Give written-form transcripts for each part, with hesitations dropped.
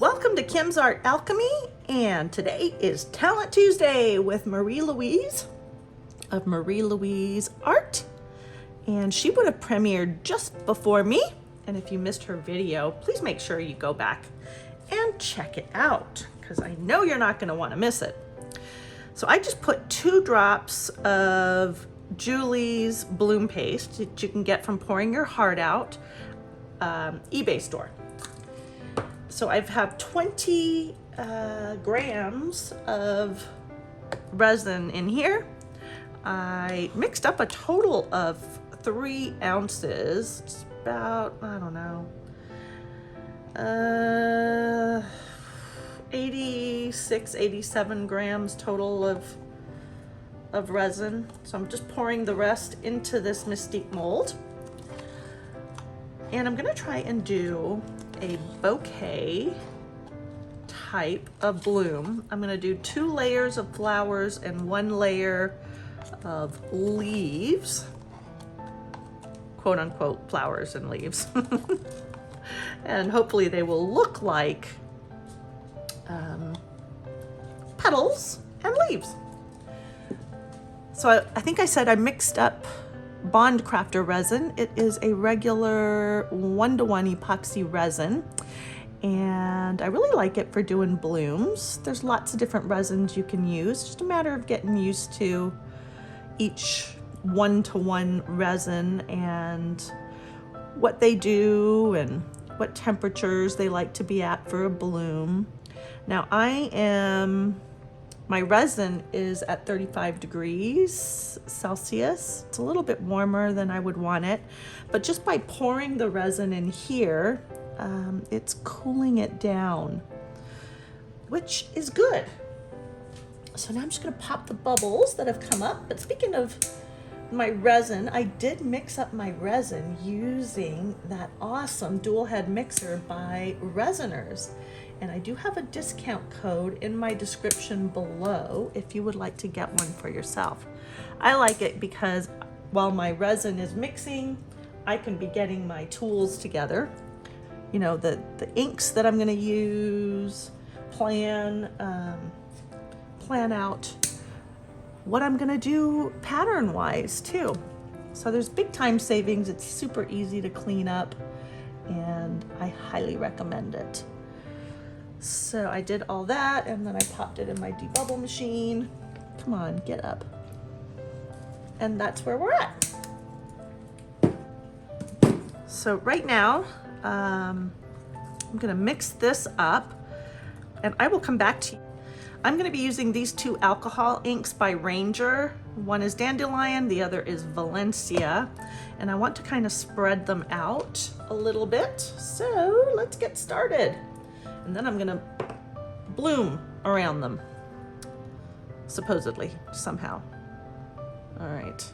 Welcome to Kim's Art Alchemy, and today is Talent Tuesday with Marie-Louise of Marie-Louise Art, and she would have premiered just before me, and if you missed her video, please make sure you go back and check it out because I know you're not going to want to miss it. So I just put 2 drops of Julie's bloom paste that you can get from Pouring Your Heart Out eBay store. So I have 20 grams of resin in here. I mixed up a total of 3 ounces. It's about, I don't know, 86, 87 grams total of resin. So I'm just pouring the rest into this Mystique mold. And I'm gonna try and do a bouquet type of bloom. I'm gonna do 2 layers of flowers and 1 layer of leaves, quote unquote flowers and leaves. And hopefully they will look like petals and leaves. So I think I said I mixed up Bond Craftor resin. It is a regular 1-to-1 epoxy resin, and I really like it for doing blooms. There's lots of different resins you can use, just a matter of getting used to each 1-to-1 resin and what they do and what temperatures they like to be at for a bloom. Now my resin is at 35 degrees Celsius. It's a little bit warmer than I would want it, but just by pouring the resin in here, it's cooling it down, which is good. So now I'm just gonna pop the bubbles that have come up. But speaking of my resin, I did mix up my resin using that awesome dual head mixer by RESINERS. And I do have a discount code in my description below if you would like to get one for yourself. I like it because while my resin is mixing, I can be getting my tools together. You know, the inks that I'm gonna use, plan out what I'm gonna do pattern-wise too. So there's big time savings. It's super easy to clean up, and I highly recommend it. So I did all that, and then I popped it in my debubble machine. Come on, get up. And that's where we're at. So right now, I'm gonna mix this up, and I will come back to you. I'm gonna be using these 2 alcohol inks by Ranger. One is Dandelion, the other is Valencia. And I want to kind of spread them out a little bit. So let's get started. And then I'm gonna bloom around them, supposedly, somehow. All right.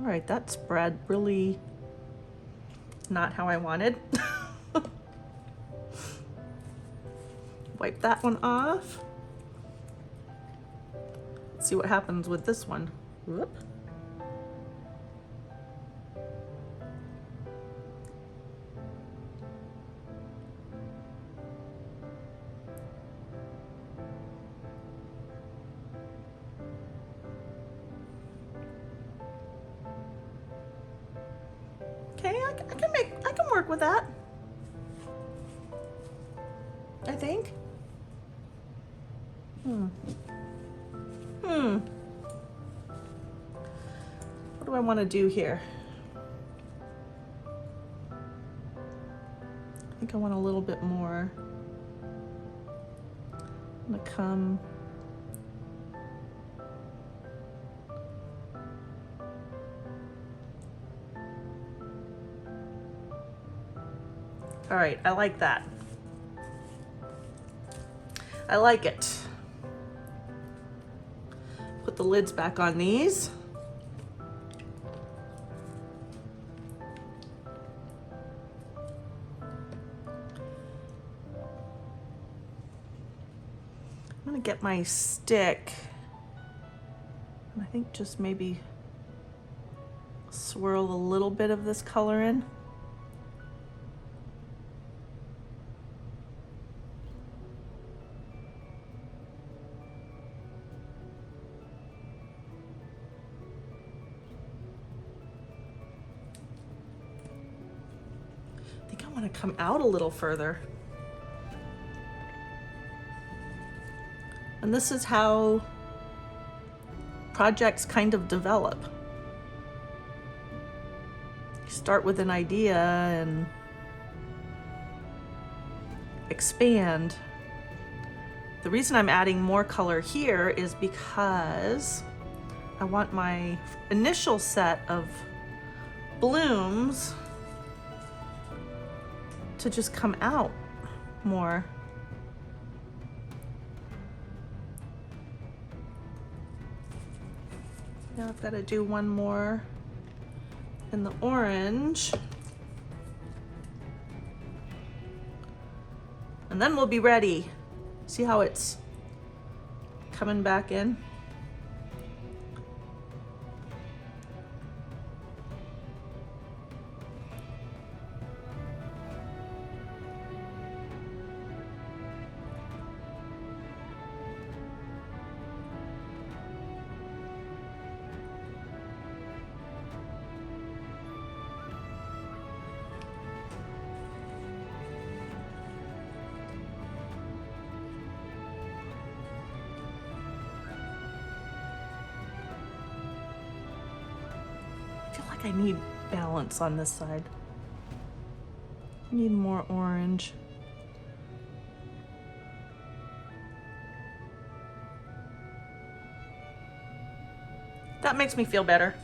All right, that spread really not how I wanted. Wipe that one off. Let's see what happens with this one. Whoop. Okay, I can work with that. I think. What do I want to do here? I think I want a little bit more. I'm gonna come. All right, I like that. I like it. Put the lids back on these. I'm gonna get my stick And I think just maybe swirl a little bit of this color in. I think I want to come out a little further. And this is how projects kind of develop. You start with an idea and expand. The reason I'm adding more color here is because I want my initial set of blooms to just come out more. Now I've got to do one more in the orange. And then we'll be ready. See how it's coming back in? I need balance on this side. I need more orange. That makes me feel better.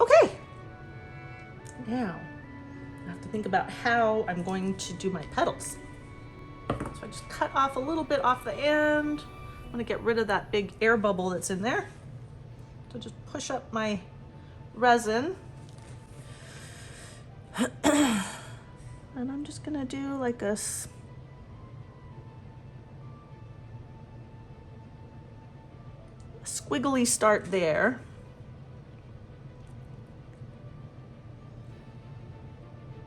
Okay. Now, I have to think about how I'm going to do my petals. So I just cut off a little bit off the end. I'm gonna get rid of that big air bubble that's in there. So just push up my resin. And I'm just gonna do like a squiggly start there.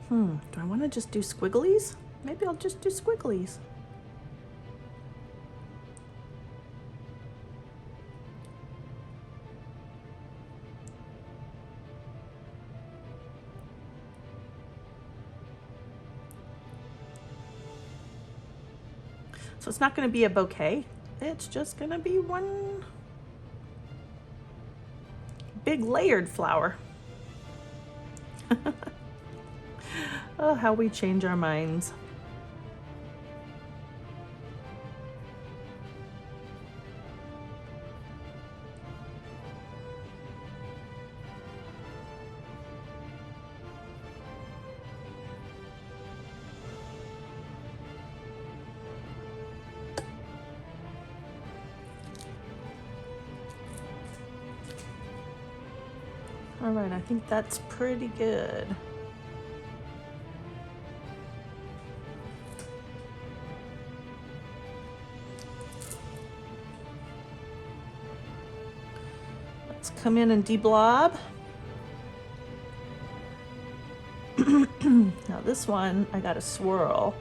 Do I wanna just do squigglies? Maybe I'll just do squigglies. So it's not going to be a bouquet. It's just going to be one big layered flower. Oh, how we change our minds. All right, I think that's pretty good. Let's come in and deblob. Now this one, I got a swirl.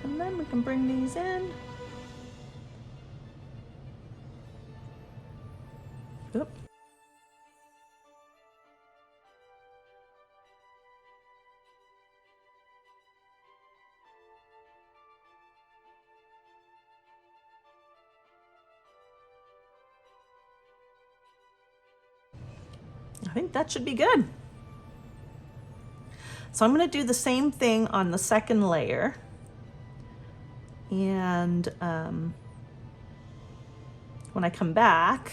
And then we can bring these in. Oop. I think that should be good. So I'm going to do the same thing on the second layer. And when I come back,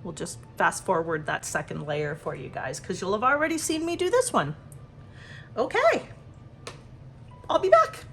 we'll just fast forward that second layer for you guys because you'll have already seen me do this one. Okay, I'll be back.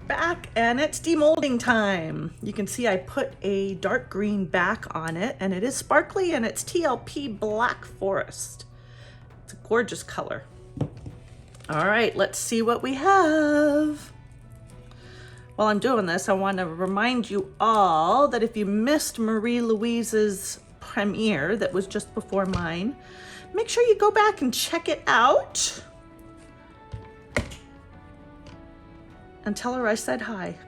back and it's demolding time. You can see I put a dark green back on it and it is sparkly and it's TLP Black Forest. It's a gorgeous color. All right, let's see what we have. While I'm doing this, I want to remind you all that if you missed Marie-Louise's premiere that was just before mine, make sure you go back and check it out. And tell her I said hi.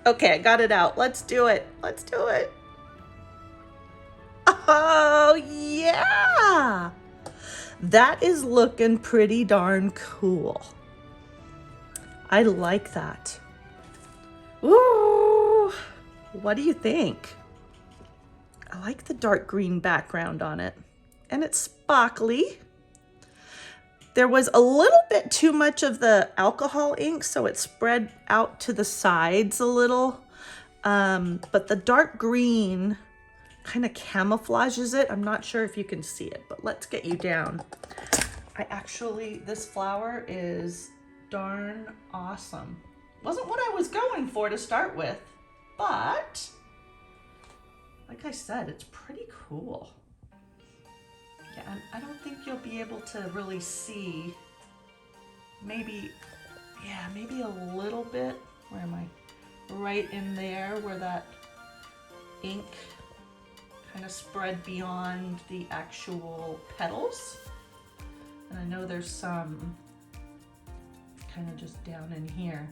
Okay, I got it out. Let's do it. Let's do it. Oh, yeah. That is looking pretty darn cool. I like that. Ooh, what do you think? I like the dark green background on it. And it's sparkly. There was a little bit too much of the alcohol ink, so it spread out to the sides a little. But the dark green kind of camouflages it. I'm not sure if you can see it, but let's get you down. This flower is darn awesome. Wasn't what I was going for to start with, but like I said, it's pretty cool. Yeah, I don't think you'll be able to really see, maybe a little bit, where am I? Right in there where that ink kind of spread beyond the actual petals. And I know there's some kind of just down in here.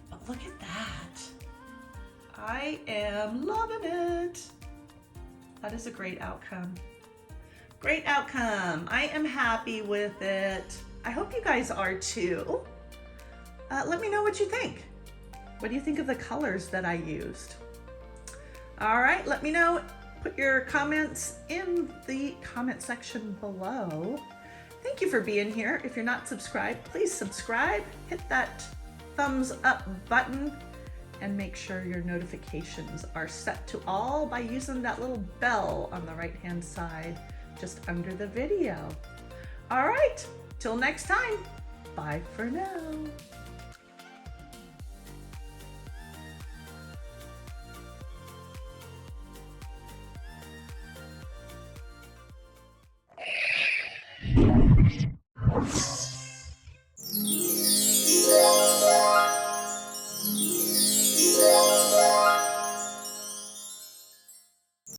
But look at that. I am loving it. That is a great outcome. Great outcome. I am happy with it. I hope you guys are too. Let me know what you think. What do you think of the colors that I used? All right, let me know. Put your comments in the comment section below. Thank you for being here. If you're not subscribed, please subscribe. Hit that thumbs up button and make sure your notifications are set to all by using that little bell on the right-hand side just under the video. All right, till next time, bye for now.